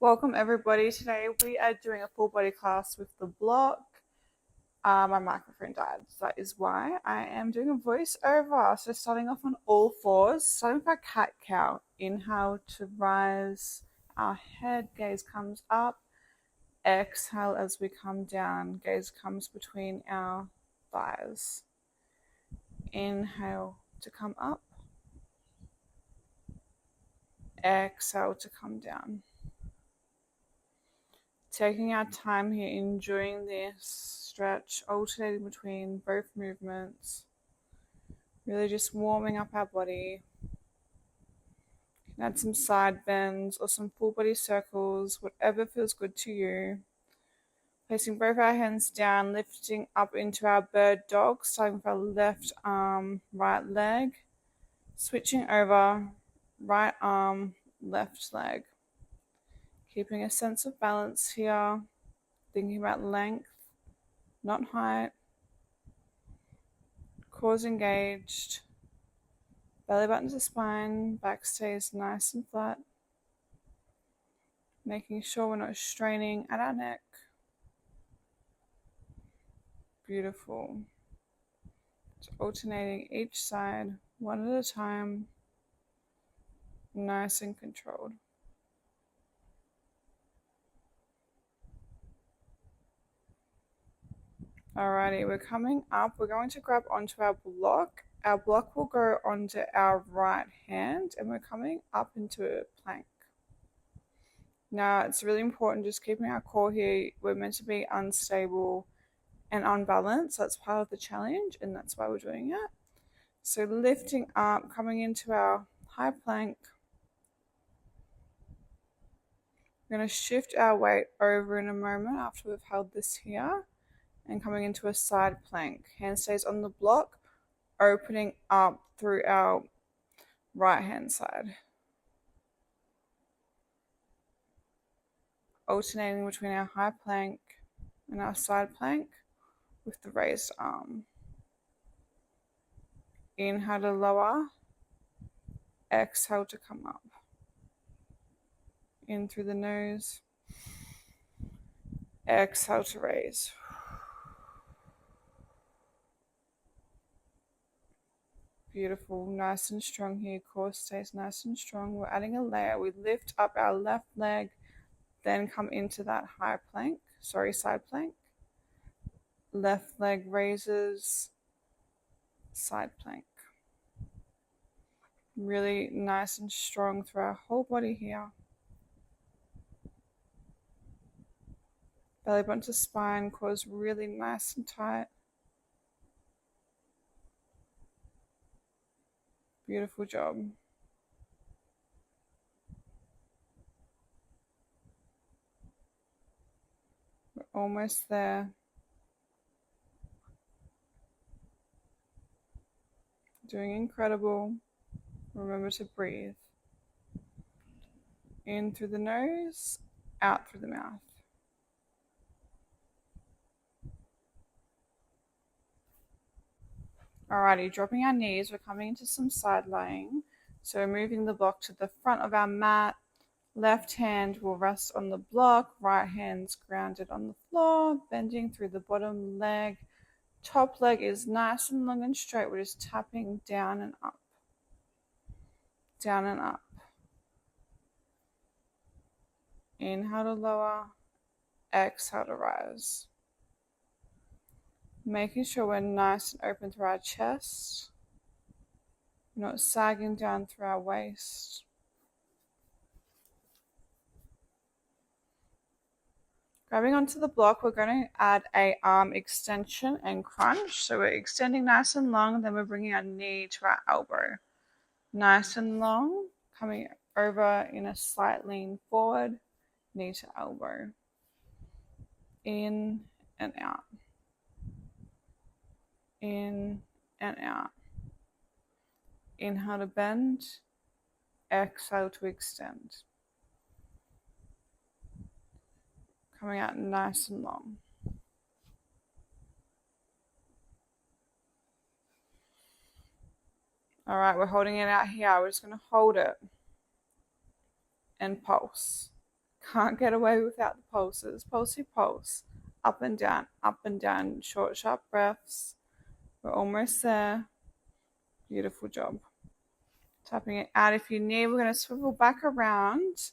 Welcome everybody. Today we are doing a full body class with the block. My microphone died, so that is why I am doing a voiceover. So starting off on all fours, starting with our cat cow. Inhale to rise our head, gaze comes up. Exhale as we come down, gaze comes between our thighs. Inhale to come up. Exhale to come down. Taking our time here, enjoying this stretch, alternating between both movements, really just warming up our body. You can add some side bends or some full body circles, whatever feels good to you. Placing both our hands down, lifting up into our bird dog, starting with our left arm, right leg, switching over, right arm, left leg. Keeping a sense of balance here, thinking about length, not height. Cores engaged, belly button to spine, back stays nice and flat. Making sure we're not straining at our neck. Beautiful. Just alternating each side, one at a time, nice and controlled. Alrighty, we're coming up. We're going to grab onto our block. Our block will go onto our right hand, and we're coming up into a plank. Now, it's really important just keeping our core here. We're meant to be unstable and unbalanced. That's part of the challenge, and that's why we're doing it. So lifting up, coming into our high plank. We're going to shift our weight over in a moment after we've held this here, and coming into a side plank. Hand stays on the block, opening up through our right hand side. Alternating between our high plank and our side plank with the raised arm. Inhale to lower, exhale to come up. In through the nose, exhale to raise. Beautiful, nice and strong here. Core stays nice and strong. We're adding a layer. We lift up our left leg, then come into that side plank. Left leg raises, side plank. Really nice and strong through our whole body here. Belly button to spine, core is really nice and tight. Beautiful job. We're almost there. Doing incredible. Remember to breathe. In through the nose, out through the mouth. Alrighty, dropping our knees, we're coming into some side lying. So we're moving the block to the front of our mat. Left hand will rest on the block, right hand's grounded on the floor, bending through the bottom leg. Top leg is nice and long and straight. We're just tapping down and up. Down and up. Inhale to lower, exhale to rise. Making sure we're nice and open through our chest. We're not sagging down through our waist. Grabbing onto the block, we're going to add a arm extension and crunch. So we're extending nice and long, then we're bringing our knee to our elbow. Nice and long, coming over in a slight lean forward, knee to elbow. In and out. In and out. Inhale to bend, exhale to extend. Coming out nice and long. All right, we're holding it out here. We're just going to hold it and pulse. Can't get away without the pulses. Pulsey pulse. Up and down. Short, sharp breaths. We're almost there. Beautiful job. Tapping it out. If you need, we're going to swivel back around,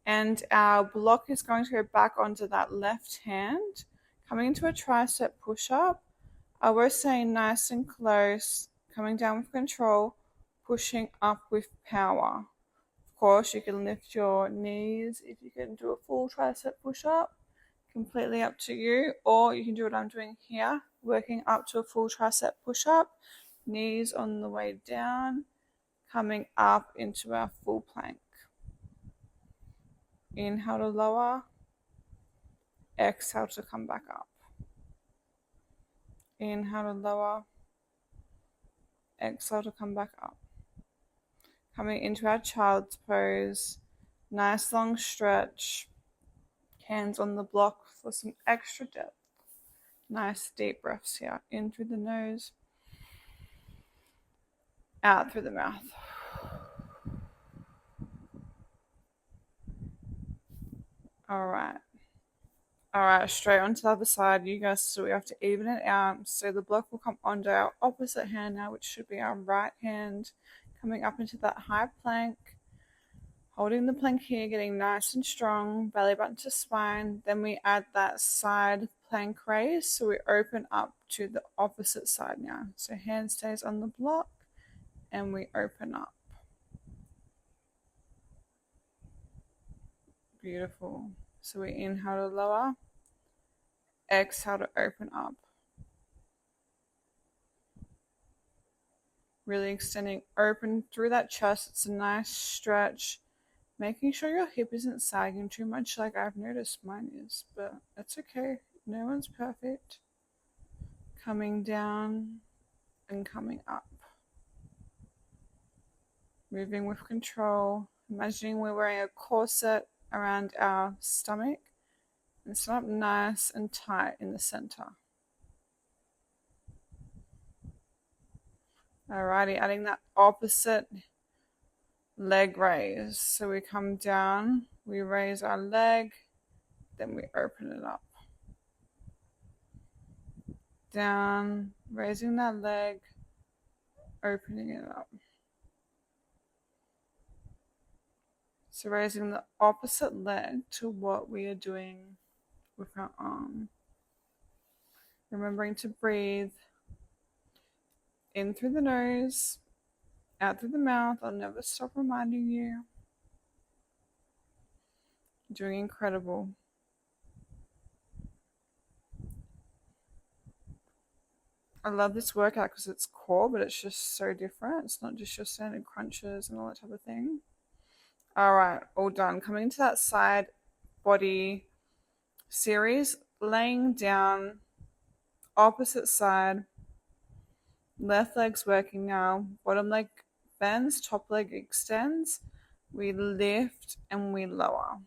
and our block is going to go back onto that left hand, coming into a tricep push-up. We're staying nice and close, coming down with control, pushing up with power. Of course, you can lift your knees if you can do a full tricep push-up. Completely up to you. Or you can do what I'm doing here, working up to a full tricep push-up. Knees on the way down, coming up into our full plank. Inhale to lower. Exhale to come back up. Inhale to lower. Exhale to come back up. Coming into our child's pose. Nice long stretch. Hands on the block for some extra depth. Nice deep breaths here. In through the nose. Out through the mouth. Alright, straight onto the other side. You guys, so we have to even it out. So the block will come onto our opposite hand now, which should be our right hand. Coming up into that high plank. Holding the plank here, getting nice and strong. Belly button to spine. Then we add that side plank raise. So we open up to the opposite side now. So hand stays on the block and we open up. Beautiful. So we inhale to lower, exhale to open up. Really extending open through that chest. It's a nice stretch. Making sure your hip isn't sagging too much like I've noticed mine is, but it's okay. No one's perfect. Coming down and coming up. Moving with control. Imagining we're wearing a corset around our stomach and sit up nice and tight in the center. Alrighty, adding that opposite leg raise. So we come down, we raise our leg, then we open it up. Down, raising that leg, opening it up. So raising the opposite leg to what we are doing with our arm. Remembering to breathe in through the nose, out through the mouth. I'll never stop reminding you. You're doing incredible. I love this workout because it's core, but it's just so different. It's not just your standard crunches and all that type of thing. Alright, all done. Coming into that side body series, laying down, opposite side, left leg's working now, bottom leg bends, top leg extends, we lift and we lower.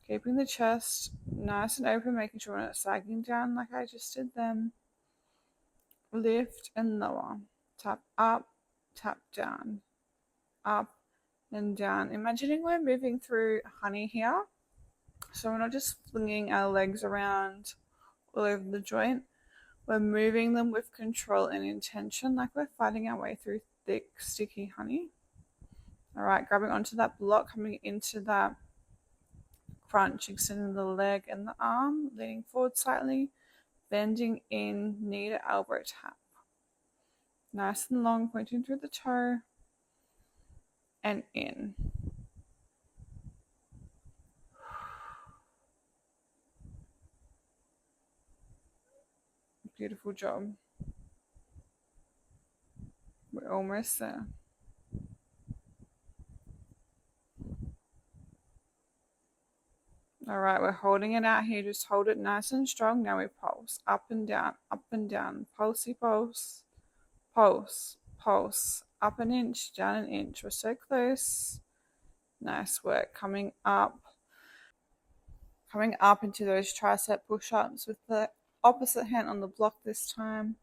Keeping the chest nice and open, making sure we're not sagging down like I just did then. Lift and lower. Tap up, tap down. Up and down. Imagining we're moving through honey here. So we're not just flinging our legs around all over the joint. We're moving them with control and intention, like we're fighting our way through thick, sticky honey. Alright, grabbing onto that block, coming into that crunch, extending the leg and the arm, leaning forward slightly, bending in, knee to elbow tap. Nice and long, pointing through the toe and in. Beautiful job. We're almost there. Alright, we're holding it out here. Just hold it nice and strong. Now we pulse. Up and down, pulsey pulse, pulse, pulse. Up an inch, down an inch. We're so close. Nice work. Coming up into those tricep push-ups with the opposite hand on the block this time.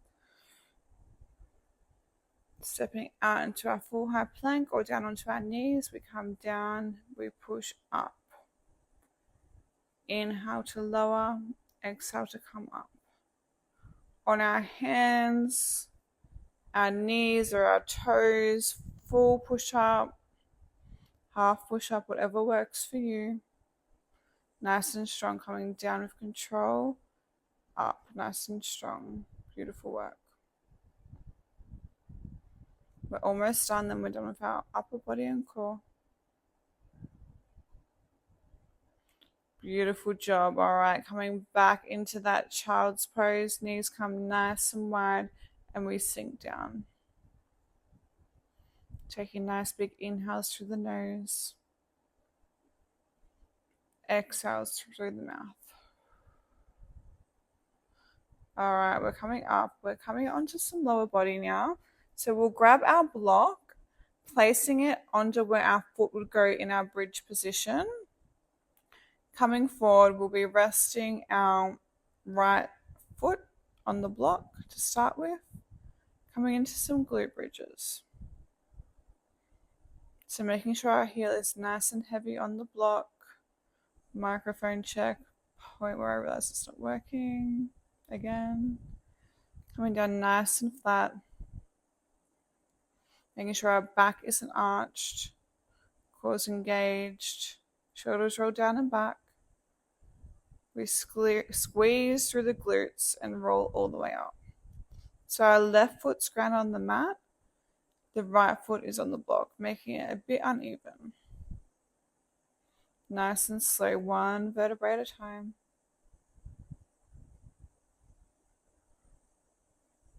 Stepping out into our full high plank or down onto our knees. We come down, we push up. Inhale to lower, exhale to come up. On our hands, our knees or our toes, full push up, half push up, whatever works for you. Nice and strong, coming down with control, up, nice and strong. Beautiful work. We're almost done, then we're done with our upper body and core. Beautiful job. All right, coming back into that child's pose. Knees come nice and wide, and we sink down. Taking nice big inhales through the nose. Exhales through the mouth. All right, we're coming up. We're coming onto some lower body now. So we'll grab our block, placing it onto where our foot would go in our bridge position. Coming forward, we'll be resting our right foot on the block to start with. Coming into some glute bridges. So making sure our heel is nice and heavy on the block. Microphone check. Point where I realize it's not working. Again. Coming down nice and flat. Making sure our back isn't arched. Core engaged. Shoulders roll down and back. We squeeze through the glutes and roll all the way up. So our left foot's grounded on the mat. The right foot is on the block, making it a bit uneven. Nice and slow, one vertebrae at a time.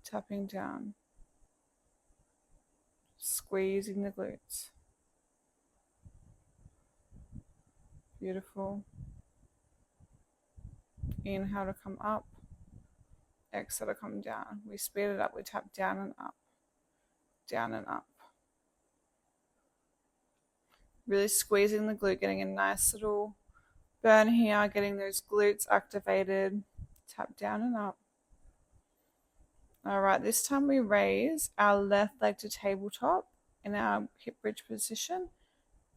Tapping down. Squeezing the glutes. Beautiful. Inhale to come up. Exhale to come down. We speed it up. We tap down and up. Down and up. Really squeezing the glute, getting a nice little burn here, getting those glutes activated. Tap down and up. All right, this time we raise our left leg to tabletop in our hip bridge position.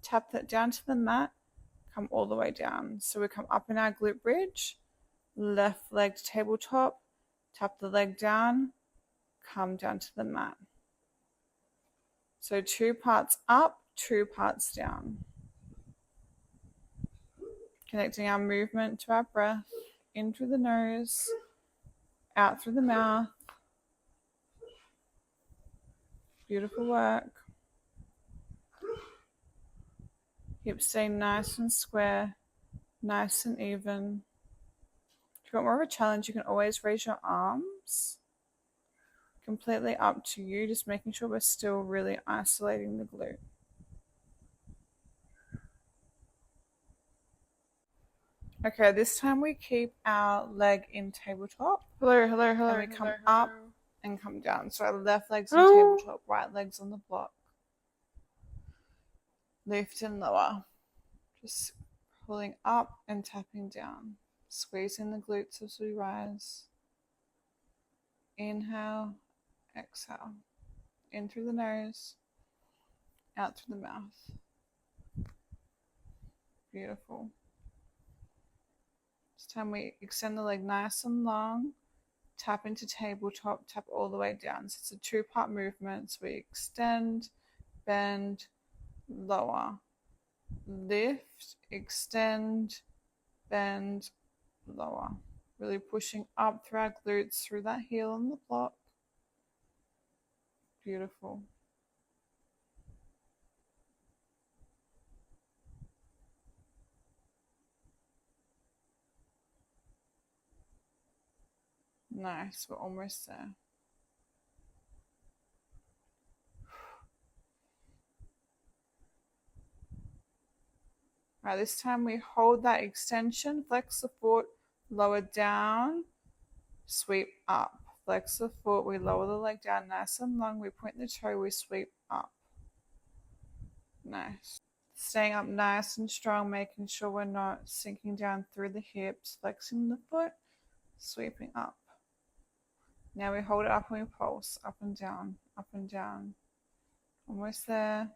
Tap that down to the mat. Come all the way down. So we come up in our glute bridge. Left leg to tabletop. Tap the leg down. Come down to the mat. So 2 parts up, 2 parts down. Connecting our movement to our breath. In through the nose. Out through the mouth. Beautiful work. Hips stay nice and square, nice and even. If you want more of a challenge, you can always raise your arms. Completely up to you, just making sure we're still really isolating the glute. Okay, this time we keep our leg in tabletop. Hello. And we come up and come down. So our left leg's in tabletop, right leg's on the block. Lift and lower. Just pulling up and tapping down. Squeezing the glutes as we rise. Inhale, exhale. In through the nose, out through the mouth. Beautiful. This time we extend the leg nice and long. Tap into tabletop, tap all the way down. So it's a 2-part movement. So we extend, bend, lower. Lift, extend, bend, lower. Really pushing up through our glutes, through that heel on the block. Beautiful. Nice, we're almost there. All right, this time we hold that extension, flex the foot, lower down, sweep up. Flex the foot, we lower the leg down nice and long, we point the toe, we sweep up. Nice. Staying up nice and strong, making sure we're not sinking down through the hips, flexing the foot, sweeping up. Now we hold it up and we pulse, up and down, up and down. Almost there.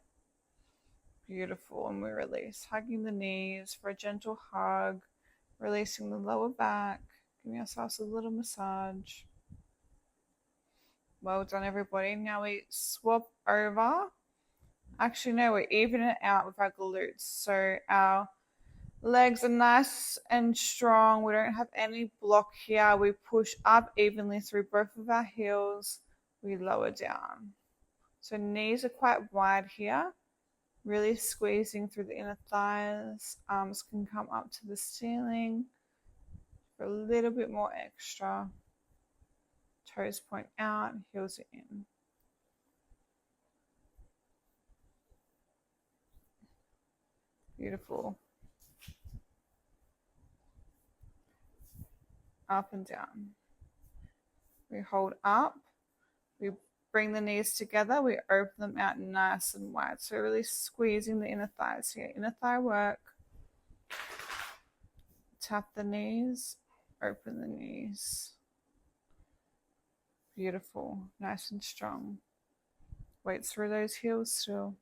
Beautiful, and we release, hugging the knees for a gentle hug. Releasing the lower back, giving ourselves a little massage. Well done, everybody. Now we swap over. Actually, no, we're evening it out with our glutes. So our legs are nice and strong. We don't have any block here. We push up evenly through both of our heels. We lower down. So knees are quite wide here. Really squeezing through the inner thighs. Arms can come up to the ceiling for a little bit more extra. Toes point out, heels are in. Beautiful. Up and down. We hold up. We bring the knees together. We open them out nice and wide. So really squeezing the inner thighs here. Inner thigh work. Tap the knees. Open the knees. Beautiful. Nice and strong. Weight through those heels still.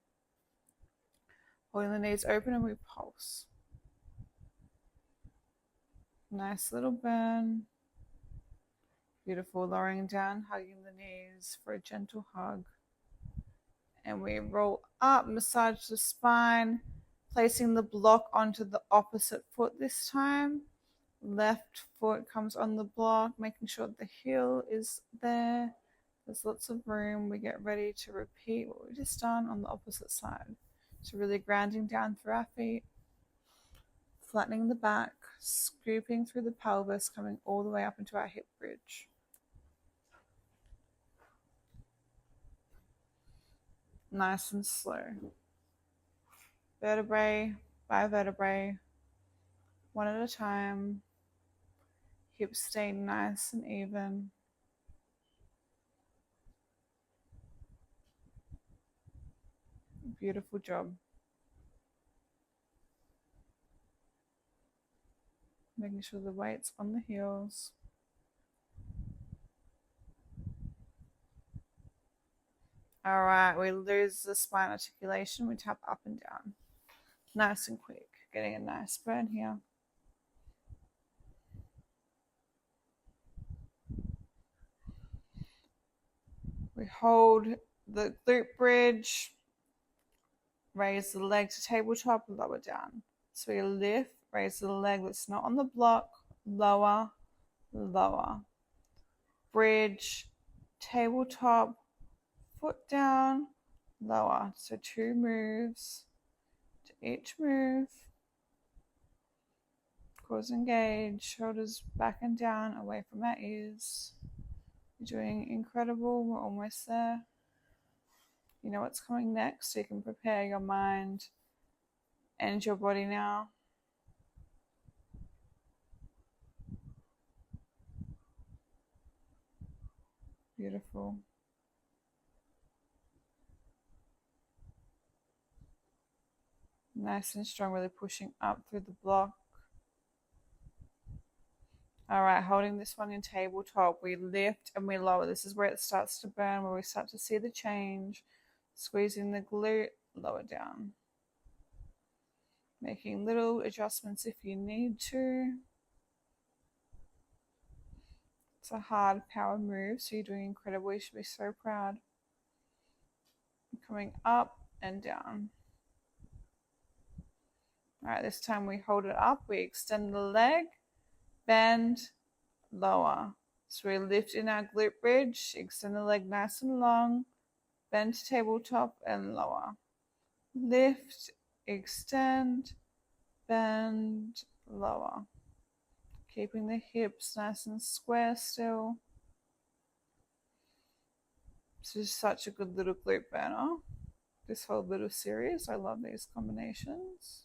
Holding the knees open and we pulse. Nice little burn. Beautiful. Lowering down, hugging the knees for a gentle hug. And we roll up, massage the spine, placing the block onto the opposite foot this time. Left foot comes on the block, making sure the heel is there. There's lots of room. We get ready to repeat what we just done on the opposite side. So really grounding down through our feet, flattening the back, scooping through the pelvis, coming all the way up into our hip bridge. Nice and slow. Vertebrae by vertebrae, one at a time. Hips stay nice and even. Beautiful job. Making sure the weight's on the heels. All right, we lose the spine articulation. We tap up and down. Nice and quick. Getting a nice burn here. We hold the glute bridge. Raise the leg to tabletop, lower down. So we lift, raise the leg that's not on the block, lower, lower. Bridge, tabletop, foot down, lower. So 2 moves to each move. Core engaged, shoulders back and down, away from our ears. You're doing incredible. We're almost there. You know what's coming next, so you can prepare your mind and your body now. Beautiful. Nice and strong, really pushing up through the block. All right, holding this one in tabletop, we lift and we lower. This is where it starts to burn, where we start to see the change. Squeezing the glute, lower down. Making little adjustments if you need to. It's a hard power move, so you're doing incredible. You should be so proud. Coming up and down. All right, this time we hold it up. We extend the leg, bend, lower. So we lift in our glute bridge, extend the leg nice and long, bend to tabletop and lower. Lift, extend, bend, lower. Keeping the hips nice and square still. This is such a good little glute burner. This whole little series, I love these combinations.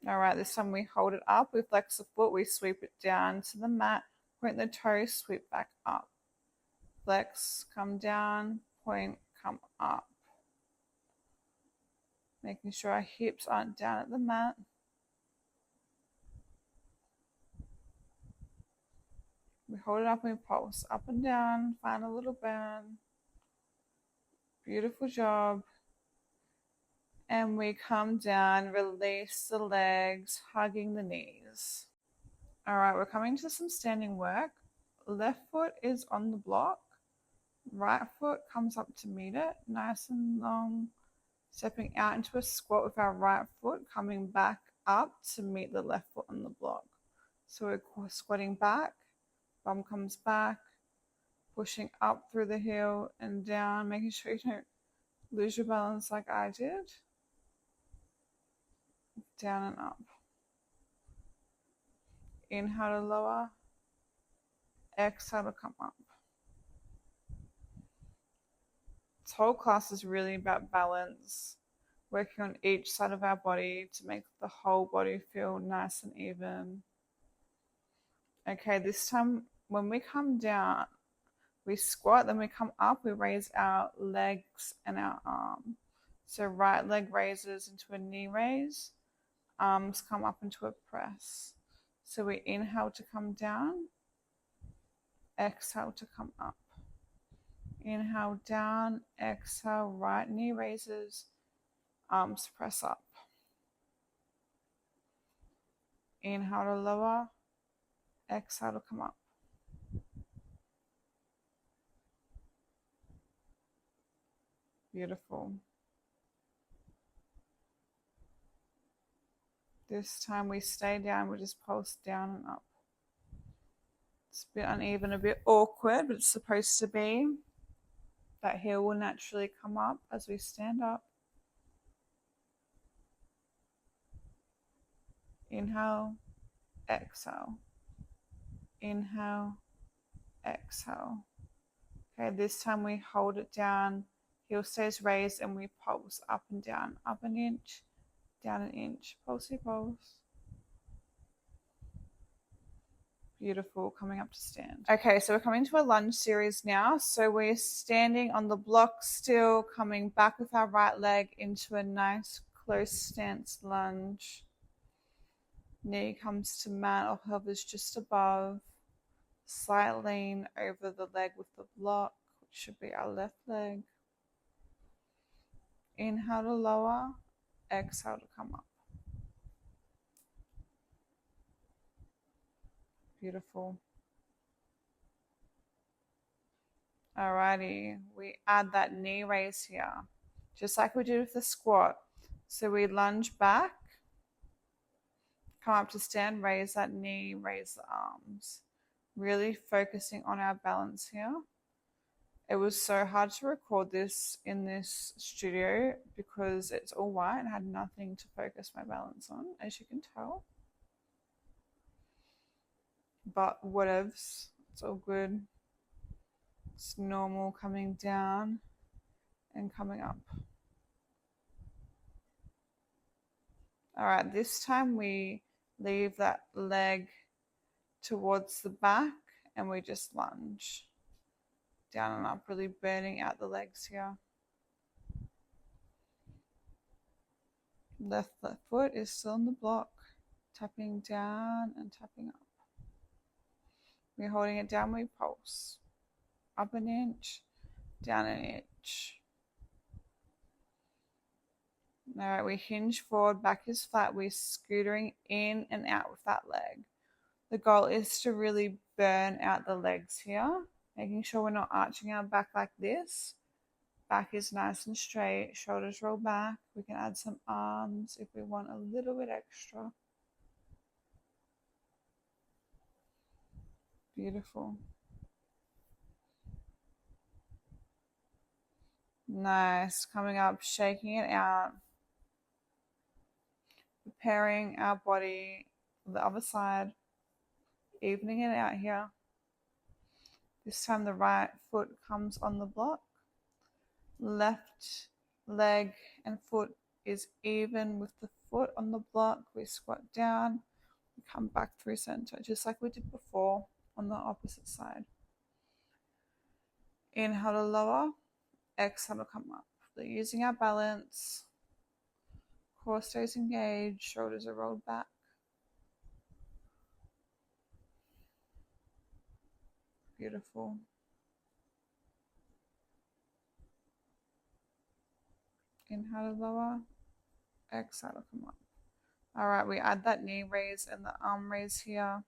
All right, this time we hold it up, we flex the foot, we sweep it down to the mat, point the toes, sweep back up. Flex, come down, point, come up. Making sure our hips aren't down at the mat. We hold it up and we pulse up and down, find a little burn. Beautiful job. And we come down, release the legs, hugging the knees. All right, we're coming to some standing work. Left foot is on the block. Right foot comes up to meet it, nice and long. Stepping out into a squat with our right foot, coming back up to meet the left foot on the block. So we're squatting back, bum comes back, pushing up through the heel and down, making sure you don't lose your balance like I did. Down and up. Inhale to lower, exhale to come up. This whole class is really about balance, working on each side of our body to make the whole body feel nice and even. Okay, this time when we come down, we squat, then we come up, we raise our legs and our arm. So right leg raises into a knee raise, arms come up into a press. So we inhale to come down, exhale to come up. Inhale down, exhale, right knee raises, arms press up. Inhale to lower, exhale to come up. Beautiful. This time we stay down, we just pulse down and up. It's a bit uneven, a bit awkward, but it's supposed to be. That heel will naturally come up as we stand up. Inhale, exhale. Inhale, exhale. Okay, this time we hold it down, heel stays raised, and we pulse up and down, up an inch, down an inch, pulsey pulse. Beautiful, coming up to stand. Okay, so we're coming to a lunge series now. So we're standing on the block still, coming back with our right leg into a nice close stance lunge. Knee comes to mat or pelvis just above. Slight lean over the leg with the block, which should be our left leg. Inhale to lower, exhale to come up. Beautiful. Alrighty, we add that knee raise here, just like we did with the squat. So we lunge back, come up to stand, raise that knee, raise the arms. Really focusing on our balance here. It was so hard to record this in this studio because it's all white and I had nothing to focus my balance on, as you can tell. But whatevs, it's all good. It's normal coming down and coming up. All right, this time we leave that leg towards the back and we just lunge down and up, really burning out the legs here. Left foot is still on the block, tapping down and tapping up. We're holding it down, we pulse. Up an inch, down an inch. All right, we hinge forward, back is flat. We're scootering in and out with that leg. The goal is to really burn out the legs here, making sure we're not arching our back like this. Back is nice and straight, shoulders roll back. We can add some arms if we want a little bit extra. Beautiful. Nice, coming up, shaking it out. Preparing our body for the other side. Evening it out here. This time the right foot comes on the block. Left leg and foot is even with the foot on the block. We squat down, we come back through center, just like we did before on the opposite side. Inhale to lower, exhale to come up. We're using our balance. Core stays engaged, shoulders are rolled back. Beautiful. Inhale to lower, exhale to come up. All right, we add that knee raise and the arm raise here.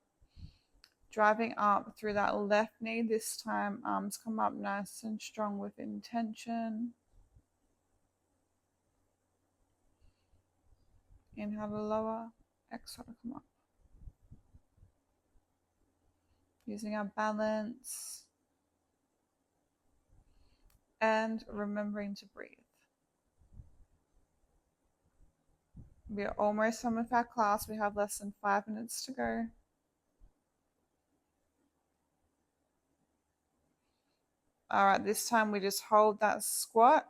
Driving up through that left knee this time. Arms come up nice and strong with intention. Inhale to lower, exhale to come up. Using our balance and remembering to breathe. We are almost done with our class. We have less than 5 minutes to go. All right, this time we just hold that squat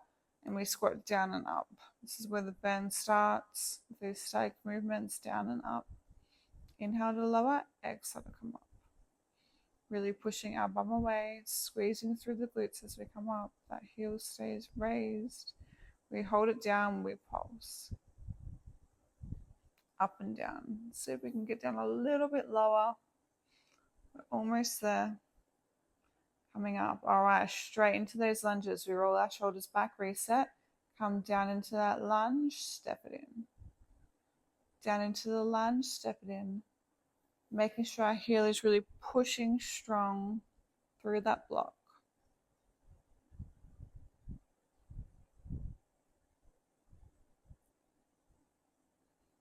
and we squat down and up. This is where the bend starts. These static movements down and up. Inhale to lower, exhale to come up. Really pushing our bum away, squeezing through the glutes as we come up. That heel stays raised. We hold it down, we pulse. Up and down. See if we can get down a little bit lower. We're almost there. Coming up. All right, straight into those lunges. We roll our shoulders back, reset. Come down into that lunge, step it in. Down into the lunge, step it in. Making sure our heel is really pushing strong through that block.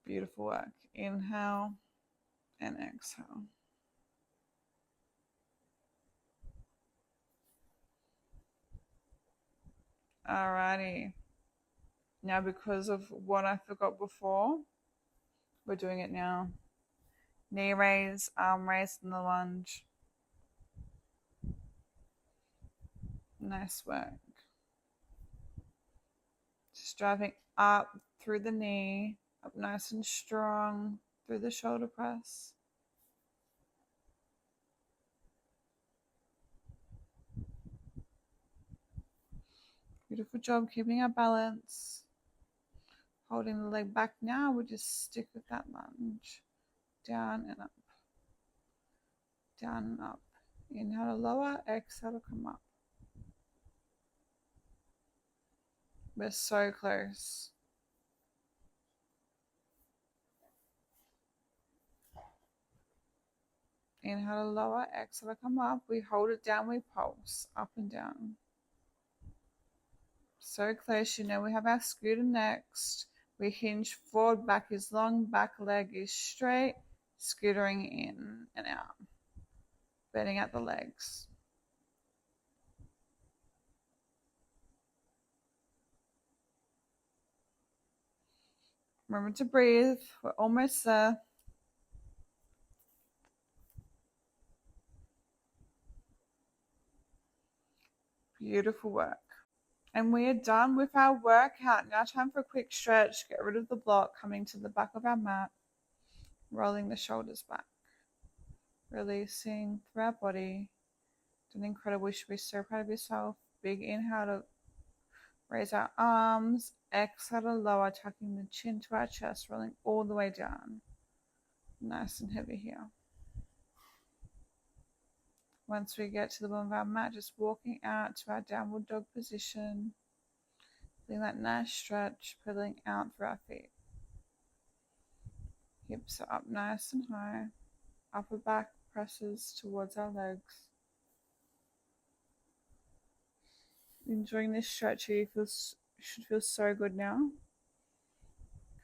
Beautiful work. Inhale and exhale. Alrighty. Now, because of what I forgot before, we're doing it now. Knee raise, arm raise in the lunge. Nice work. Just driving up through the knee, up nice and strong through the shoulder press. Beautiful job keeping our balance. Holding the leg back now, we'll just stick with that lunge. Down and up. Down and up. Inhale to lower, exhale to come up. We're so close. Inhale to lower, exhale to come up. We hold it down, we pulse up and down. So close. You know we have our scooter next. We hinge forward, back is long, back leg is straight, scootering in and out. Bending out the legs. Remember to breathe. We're almost there. Beautiful work. And we are done with our workout. Now time for a quick stretch. Get rid of the block, coming to the back of our mat. Rolling the shoulders back. Releasing through our body. Doing incredible. You should be so proud of yourself. Big inhale to raise our arms. Exhale to lower, tucking the chin to our chest, rolling all the way down. Nice and heavy here. Once we get to the bottom of our mat, just walking out to our downward dog position. Feeling that nice stretch, pedaling out through our feet. Hips are up nice and high. Upper back presses towards our legs. Enjoying this stretch here, should feel so good now.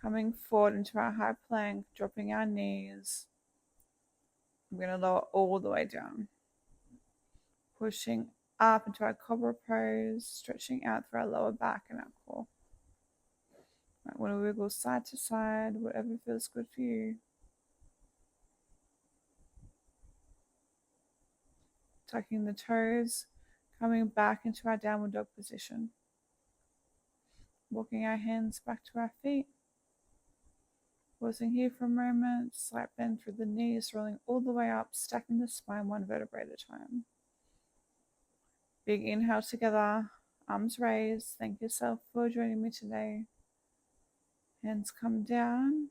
Coming forward into our high plank, dropping our knees. I'm going to lower all the way down. Pushing up into our cobra pose, stretching out through our lower back and our core. Might want to wiggle side to side, whatever feels good for you. Tucking the toes, coming back into our downward dog position. Walking our hands back to our feet. Pausing here for a moment, slight bend through the knees, rolling all the way up, stacking the spine one vertebrae at a time. Big inhale together, arms raised. Thank yourself for joining me today. Hands come down.